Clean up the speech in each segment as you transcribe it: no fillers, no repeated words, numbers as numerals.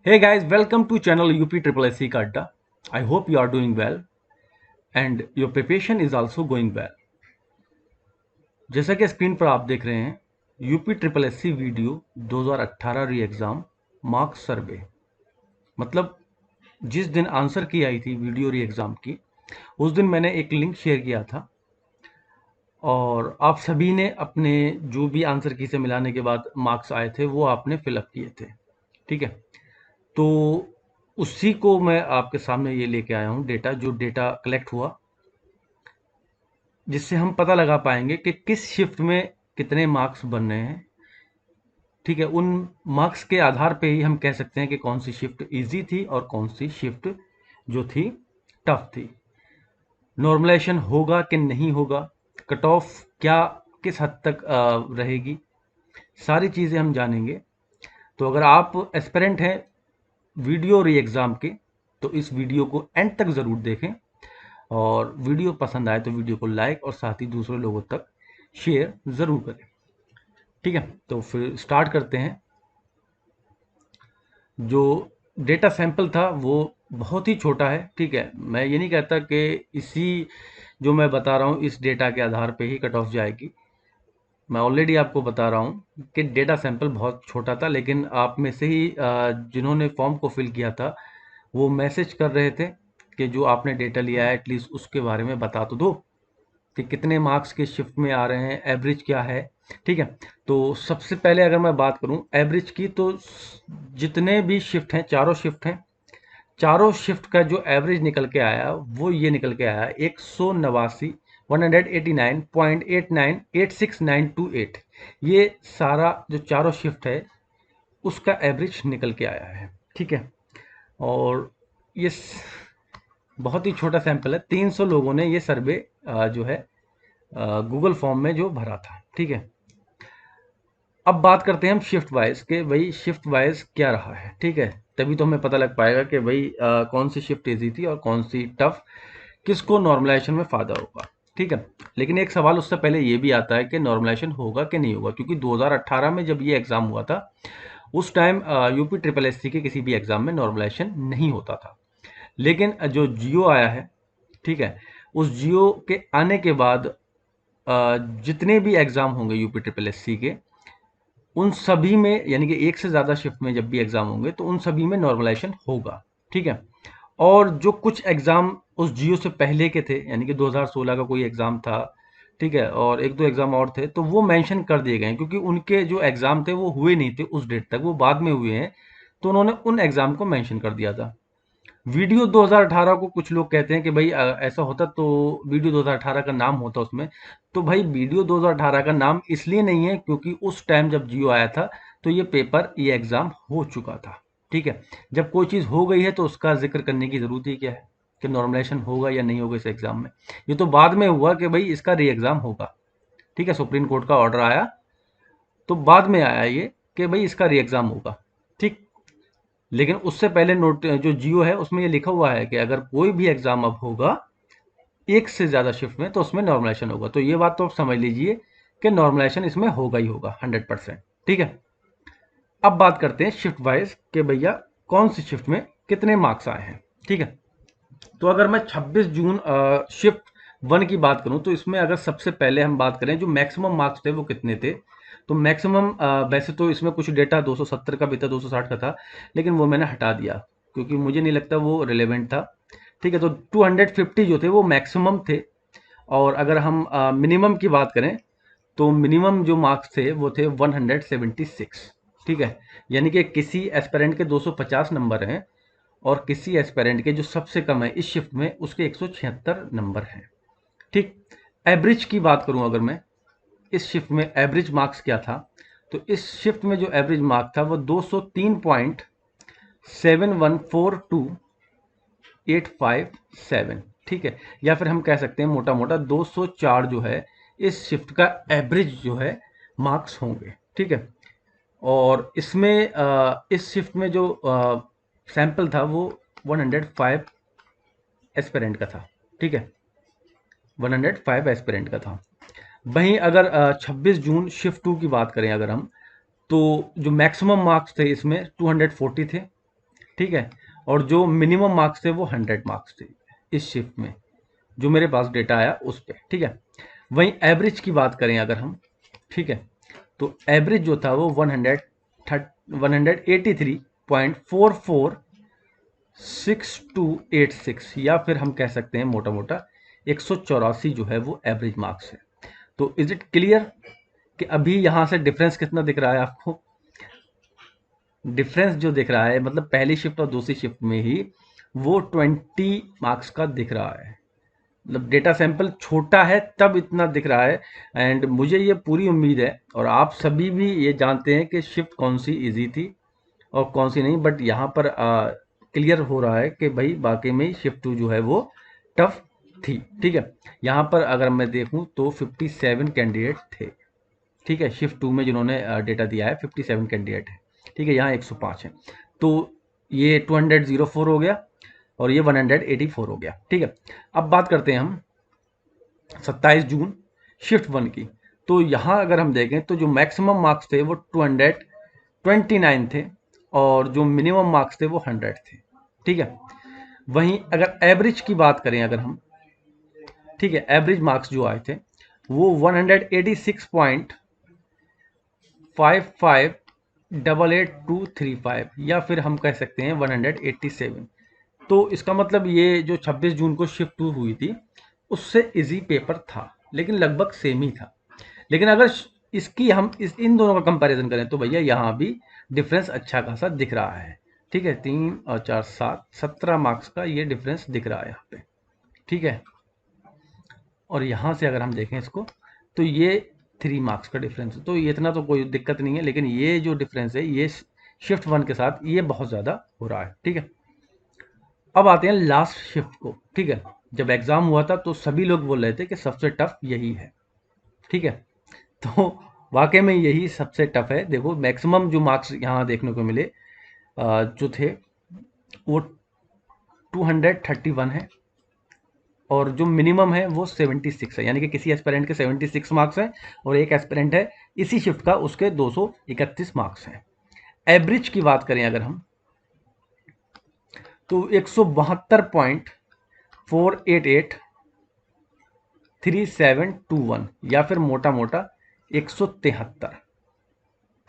Hey guys, welcome to channel UP Triple SC का अड्डा। I hope you are doing well and your preparation is also going well। जैसा कि screen पर आप देख रहे हैं, यूपी ट्रिपल एससी वीडियो 2018 री एग्ज़ाम मार्क्स सर्वे, मतलब जिस दिन आंसर की आई थी वीडियो री एग्ज़ाम की, उस दिन मैंने एक लिंक शेयर किया था और आप सभी ने अपने जो भी आंसर की से मिलाने के बाद मार्क्स आए थे वो आपने फिलअप किए थे। ठीक है, तो उसी को मैं आपके सामने ये लेके आया हूँ डेटा, जो डेटा कलेक्ट हुआ, जिससे हम पता लगा पाएंगे कि किस शिफ्ट में कितने मार्क्स बन रहे हैं। ठीक है, उन मार्क्स के आधार पे ही हम कह सकते हैं कि कौन सी शिफ्ट इजी थी और कौन सी शिफ्ट जो थी टफ थी। नॉर्मलाइजेशन होगा कि नहीं होगा, कट ऑफ क्या किस हद तक रहेगी, सारी चीज़ें हम जानेंगे। तो अगर आप एस्पिरेंट हैं वीडियो री एग्ज़ाम के, तो इस वीडियो को एंड तक ज़रूर देखें और वीडियो पसंद आए तो वीडियो को लाइक और साथ ही दूसरे लोगों तक शेयर ज़रूर करें। ठीक है, तो फिर स्टार्ट करते हैं। जो डेटा सैंपल था वो बहुत ही छोटा है। ठीक है, मैं ये नहीं कहता कि इसी जो मैं बता रहा हूँ इस डेटा के आधार पे ही कट ऑफ जाएगी। मैं ऑलरेडी आपको बता रहा हूँ कि डेटा सैंपल बहुत छोटा था, लेकिन आप में से ही जिन्होंने फॉर्म को फिल किया था वो मैसेज कर रहे थे कि जो आपने डेटा लिया है एटलीस्ट उसके बारे में बता तो दो कि कितने मार्क्स के शिफ्ट में आ रहे हैं, एवरेज क्या है। ठीक है, तो सबसे पहले अगर मैं बात करूं एवरेज की, तो जितने भी शिफ्ट हैं, चारों शिफ्ट हैं, चारों शिफ्ट का जो एवरेज निकल के आया वो ये निकल के आया 189 189.898698। ये सारा जो चारों शिफ्ट है उसका एवरेज निकल के आया है। ठीक है, और ये बहुत ही छोटा सैंपल है। 300 लोगों ने ये सर्वे जो है गूगल फॉर्म में जो भरा था। ठीक है, अब बात करते हैं हम शिफ्ट वाइज के, भाई शिफ्ट वाइज क्या रहा है। ठीक है, तभी तो हमें पता लग पाएगा कि भाई कौन सी शिफ्ट इजी थी और कौन सी टफ, किसको नॉर्मलाइजेशन में फ़ायदा होगा। ठीक है, लेकिन एक सवाल उससे पहले ये भी आता है कि नॉर्मलाइजेशन होगा कि नहीं होगा, क्योंकि 2018 में जब ये एग्ज़ाम हुआ था उस टाइम यूपी ट्रिपल एससी के किसी भी एग्ज़ाम में नॉर्मलाइजेशन नहीं होता था। लेकिन जो जियो आया है, ठीक है, उस जियो के आने के बाद जितने भी एग्ज़ाम होंगे यूपी ट्रिपल एससी के, उन सभी में, यानी कि एक से ज़्यादा शिफ्ट में जब भी एग्ज़ाम होंगे तो उन सभी में नॉर्मलाइजेशन होगा। ठीक है, और जो कुछ एग्ज़ाम उस जियो से पहले के थे, यानी कि 2016 का कोई एग्ज़ाम था, ठीक है, और एक दो एग्ज़ाम और थे, तो वो मेंशन कर दिए गए हैं, क्योंकि उनके जो एग्ज़ाम थे वो हुए नहीं थे उस डेट तक, वो बाद में हुए हैं, तो उन्होंने उन एग्ज़ाम को मेंशन कर दिया था। वीडियो 2018 को कुछ लोग कहते हैं कि भाई ऐसा होता तो वीडियो 2018 का नाम होता उसमें। तो भाई वीडियो 2018 का नाम इसलिए नहीं है क्योंकि उस टाइम जब जियो आया था तो ये पेपर, ये एग्ज़ाम हो चुका था। ठीक है, जब कोई चीज़ हो गई है तो उसका जिक्र करने की ज़रूरत ही क्या है कि नॉर्मलाइजेशन होगा या नहीं होगा इस एग्ज़ाम में। ये तो बाद में हुआ कि भाई इसका री एग्ज़ाम होगा। ठीक है, सुप्रीम कोर्ट का ऑर्डर आया तो बाद में आया ये कि भाई इसका री एग्ज़ाम होगा। ठीक, लेकिन उससे पहले नोट जो जियो है उसमें ये लिखा हुआ है कि अगर कोई भी एग्जाम अब होगा एक से ज्यादा शिफ्ट में तो उसमें नॉर्मलाइजेशन होगा। तो ये बात तो आप समझ लीजिए कि नॉर्मलाइजेशन इसमें होगा ही होगा 100%। ठीक है, अब बात करते हैं शिफ्ट वाइज कि भैया कौन सी शिफ्ट में कितने मार्क्स आए हैं। ठीक है, तो अगर मैं 26 जून शिफ्ट वन की बात करूं तो इसमें अगर सबसे पहले हम बात करें जो मैक्सिमम मार्क्स थे वो कितने थे, तो मैक्सिमम वैसे तो इसमें कुछ डेटा 270 का भी था, 260 का था, लेकिन वो मैंने हटा दिया क्योंकि मुझे नहीं लगता वो रिलेवेंट था। ठीक है, तो 250 जो थे वो मैक्सिमम थे। और अगर हम मिनिमम की बात करें तो मिनिमम जो मार्क्स थे वो थे 176। ठीक है, यानी कि किसी एस्पिरेंट के 250 नंबर हैं और किसी एस्पिरेंट के जो सबसे कम है इस शिफ्ट में उसके 176 नंबर हैं। ठीक, एवरेज की बात करूं अगर मैं, इस शिफ्ट में एवरेज मार्क्स क्या था, तो इस शिफ्ट में जो एवरेज मार्क था वो 203.7142,857। ठीक है, या फिर हम कह सकते हैं मोटा मोटा 204 जो है इस शिफ्ट का एवरेज जो है मार्क्स होंगे। ठीक है, और इसमें इस शिफ्ट में जो सैंपल था वो 105 एस्पिरेंट का था। ठीक है, 105 एस्पिरेंट का था। वहीं अगर 26 जून शिफ्ट टू की बात करें अगर हम, तो जो मैक्सिमम मार्क्स थे इसमें 240 थे। ठीक है, और जो मिनिमम मार्क्स थे वो 100 मार्क्स थे इस शिफ्ट में, जो मेरे पास डेटा आया उस पे। ठीक है, वहीं एवरेज की बात करें अगर हम, ठीक है, तो एवरेज जो था वो 183.446286 या फिर हम कह सकते हैं मोटा मोटा 184 जो है वो एवरेज मार्क्स है। तो इज इट क्लियर कि अभी यहां से डिफरेंस कितना दिख रहा है आपको? डिफरेंस जो दिख रहा है मतलब पहली शिफ्ट और दूसरी शिफ्ट में ही वो 20 मार्क्स का दिख रहा है। मतलब डेटा सैंपल छोटा है तब इतना दिख रहा है। एंड मुझे ये पूरी उम्मीद है और आप सभी भी ये जानते हैं कि शिफ्ट कौन सी इजी थी और कौन सी नहीं, बट यहाँ पर क्लियर हो रहा है कि भाई वाकई में शिफ्ट 2 जो है वो टफ थी। ठीक है, यहाँ पर अगर मैं देखूँ तो 57 कैंडिडेट थे। ठीक है, शिफ्ट 2 में जिन्होंने डेटा दिया है 57 कैंडिडेट है। ठीक है, यहाँ 105 है, तो ये 204 हो गया और ये 184 हो गया। ठीक है, अब बात करते हैं हम 27 जून शिफ्ट 1 की। तो यहाँ अगर हम देखें तो जो मैक्सिमम मार्क्स थे वो 229 थे और जो मिनिमम मार्क्स थे वो 100 थे। ठीक है, वहीं अगर एवरेज की बात करें अगर हम, ठीक है, एवरेज मार्क्स जो आए थे वो 186.55888235 या फिर हम कह सकते हैं 187। तो इसका मतलब ये जो 26 जून को शिफ्ट 2 हुई थी उससे इजी पेपर था, लेकिन लगभग सेम ही था। लेकिन अगर इसकी हम इन दोनों का कंपैरिजन करें तो भैया यहाँ भी डिफरेंस अच्छा खासा दिख रहा है। ठीक है, 3 और 4 7 17 मार्क्स का ये डिफरेंस दिख रहा है यहाँ पे। ठीक है, और यहाँ से अगर हम देखें इसको तो ये 3 मार्क्स का डिफरेंस है, तो ये इतना तो कोई दिक्कत नहीं है, लेकिन ये जो डिफरेंस है ये शिफ्ट 1 के साथ ये बहुत ज़्यादा हो रहा है। ठीक है, अब आते हैं लास्ट शिफ्ट को। ठीक है, जब एग्जाम हुआ था तो सभी लोग बोल रहे थे कि सबसे टफ यही है। ठीक है, तो वाकई में यही सबसे टफ है। देखो मैक्सिमम जो मार्क्स यहाँ देखने को मिले जो थे वो 231 है और जो मिनिमम है वो 76 है, यानी कि किसी एस्पिरेंट के 76 मार्क्स हैं और एक एस्पिरेंट है इसी शिफ्ट का उसके 231 मार्क्स हैं। एवरेज की बात करें अगर हम तो 172.4883721 या फिर मोटा मोटा 173।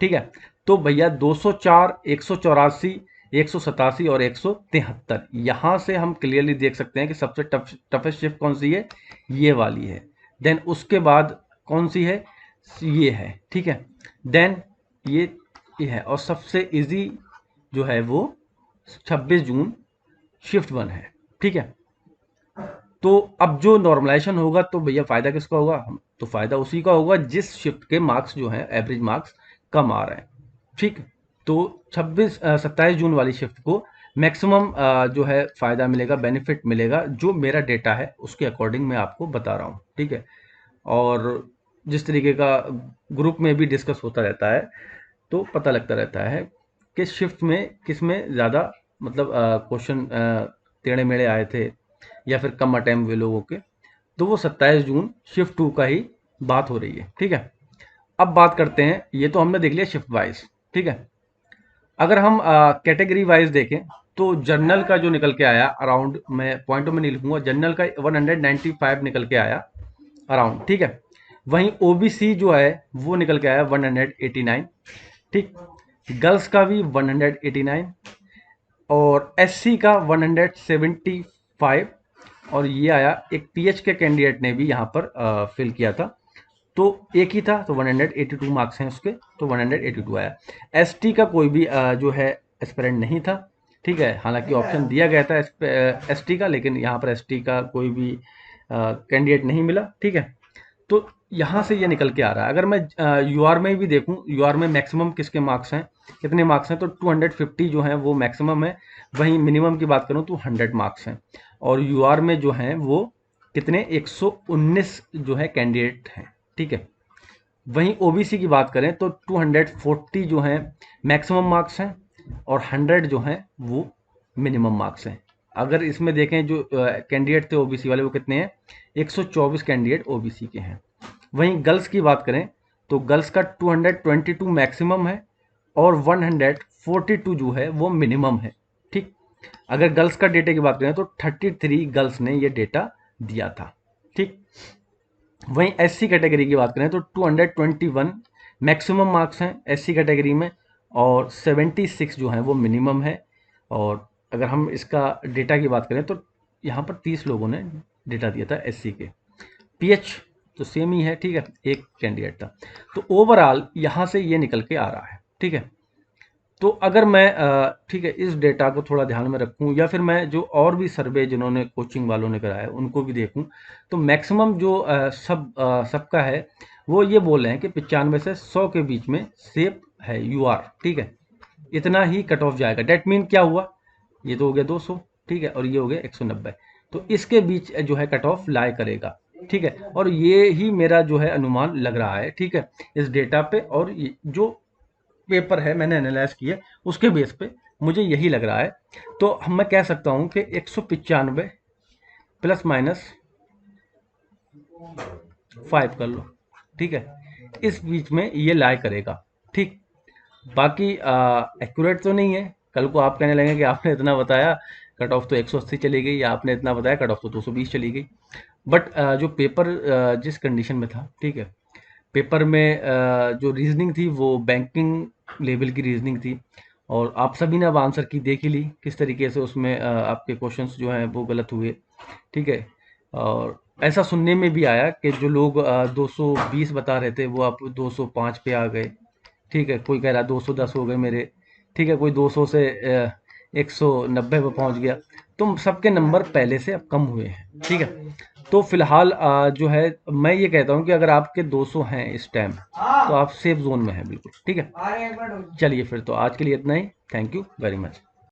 ठीक है, तो भैया 204 184 187 और 173 यहां से हम क्लियरली देख सकते हैं कि सबसे टफेस्ट शिफ्ट कौन सी है, ये वाली है। देन उसके बाद कौन सी है, ये है। ठीक है, देन ये है और सबसे इजी जो है वो 26 जून शिफ्ट 1 है। ठीक है, तो अब जो नॉर्मलाइजेशन होगा तो भैया फायदा किसका होगा, तो फायदा उसी का होगा जिस शिफ्ट के मार्क्स जो हैं एवरेज मार्क्स कम आ रहे हैं। ठीक, तो 27 जून वाली शिफ्ट को मैक्सिमम जो है फायदा मिलेगा, बेनिफिट मिलेगा, जो मेरा डेटा है उसके अकॉर्डिंग मैं आपको बता रहा हूँ। ठीक है, और जिस तरीके का ग्रुप में भी डिस्कस होता रहता है तो पता लगता रहता है कि शिफ्ट में किस में ज़्यादा मतलब क्वेश्चन टेढ़े मेढ़े आए थे या फिर कम अटैम्प्ट हुए लोगों के। तो वो 27 जून शिफ्ट 2 का ही बात हो रही है। ठीक है, अब बात करते हैं, ये तो हमने देख लिया शिफ्ट वाइज। ठीक है, अगर हम कैटेगरी वाइज देखें तो जनरल का जो निकल के आया अराउंड, मैं पॉइंटों में नहीं लिखूंगा, जनरल का 195 निकल के आया अराउंड। ठीक है, वहीं ओबीसी जो है वो निकल के आया 189। ठीक, गर्ल्स का भी 189 और एससी का 175 और ये आया एक पीएच के कैंडिडेट ने भी यहाँ पर फिल किया था, तो एक ही था तो 182 मार्क्स हैं उसके, तो 182 आया। एसटी का कोई भी जो है एस्पिरेंट नहीं था। ठीक है, हालांकि ऑप्शन दिया गया था एसटी का, लेकिन यहाँ पर एसटी का कोई भी कैंडिडेट नहीं मिला। ठीक है, तो यहाँ से ये निकल के आ रहा है। अगर मैं यूआर में भी देखूँ, यूआर में मैक्सिमम किसके मार्क्स हैं, कितने मार्क्स हैं, तो 250 जो हैं वो मैक्सिमम है। वहीं मिनिमम की बात करूँ तो 100 मार्क्स हैं और यूआर में जो हैं वो कितने 119 जो है कैंडिडेट हैं। ठीक है, वहीं ओबीसी की बात करें तो 240 जो हैं मैक्सिमम मार्क्स हैं और 100 जो हैं वो मिनिमम मार्क्स हैं। अगर इसमें देखें जो कैंडिडेट थे ओबीसी वाले वो कितने हैं, 124 कैंडिडेट ओबीसी के हैं। वहीं गर्ल्स की बात करें तो गर्ल्स का 222 मैक्सिमम है और 142 जो है वो मिनिमम है। ठीक, अगर गर्ल्स का डेटा की बात करें तो 33 गर्ल्स ने ये डेटा दिया था। ठीक, वहीं एससी कैटेगरी की बात करें तो 221 मैक्सिमम मार्क्स हैं एससी कैटेगरी में, और 76 जो हैं वो मिनिमम है। और अगर हम इसका डेटा की बात करें तो यहाँ पर 30 लोगों ने डेटा दिया था एससी के। पीएच तो सेम ही है, ठीक है, एक कैंडिडेट था। तो ओवरऑल यहाँ से ये निकल के आ रहा है, ठीक है। तो अगर मैं ठीक है इस डेटा को थोड़ा ध्यान में रखूं, या फिर मैं जो और भी सर्वे जिन्होंने कोचिंग वालों ने कराया उनको भी देखूं, तो मैक्सिमम जो सबका है वो ये बोल रहे हैं कि 95 से 100 के बीच में सेफ है यूआर, ठीक है। इतना ही कट ऑफ जाएगा। डेट मीन क्या हुआ, ये तो हो गया 200, ठीक है, और ये हो गया 190। तो इसके बीच जो है कट ऑफ लाई करेगा, ठीक है। और ये ही मेरा जो है अनुमान लग रहा है, ठीक है, इस डेटा पे। और जो पेपर है मैंने एनालाइज किया उसके बेस पे मुझे यही लग रहा है। तो मैं कह सकता हूं कि 195 प्लस माइनस 5 कर लो, ठीक है, इस बीच में ये लाई करेगा। ठीक, बाकी एक्यूरेट तो नहीं है। कल को आप कहने लगे कि आपने इतना बताया कट ऑफ तो 180 चली गई, या आपने इतना बताया कट ऑफ तो 220 चली गई। बट जो पेपर जिस कंडीशन में था, ठीक है, पेपर में जो रीजनिंग थी वो बैंकिंग लेवल की रीजनिंग थी, और आप सभी ने अब आंसर की देख ही ली किस तरीके से उसमें आपके क्वेश्चंस जो हैं वो गलत हुए, ठीक है। और ऐसा सुनने में भी आया कि जो लोग 220 बता रहे थे वो आप 205 पे आ गए, ठीक है। कोई कह रहा 210 हो गए मेरे, ठीक है, कोई 200 से 190 पे पहुंच गया। तो सबके नंबर पहले से अब कम हुए हैं, ठीक है। तो फिलहाल जो है मैं ये कहता हूँ कि अगर आपके 200 हैं इस टाइम तो आप सेफ जोन में हैं बिल्कुल, ठीक है। चलिए फिर तो आज के लिए इतना ही। Thank you very much.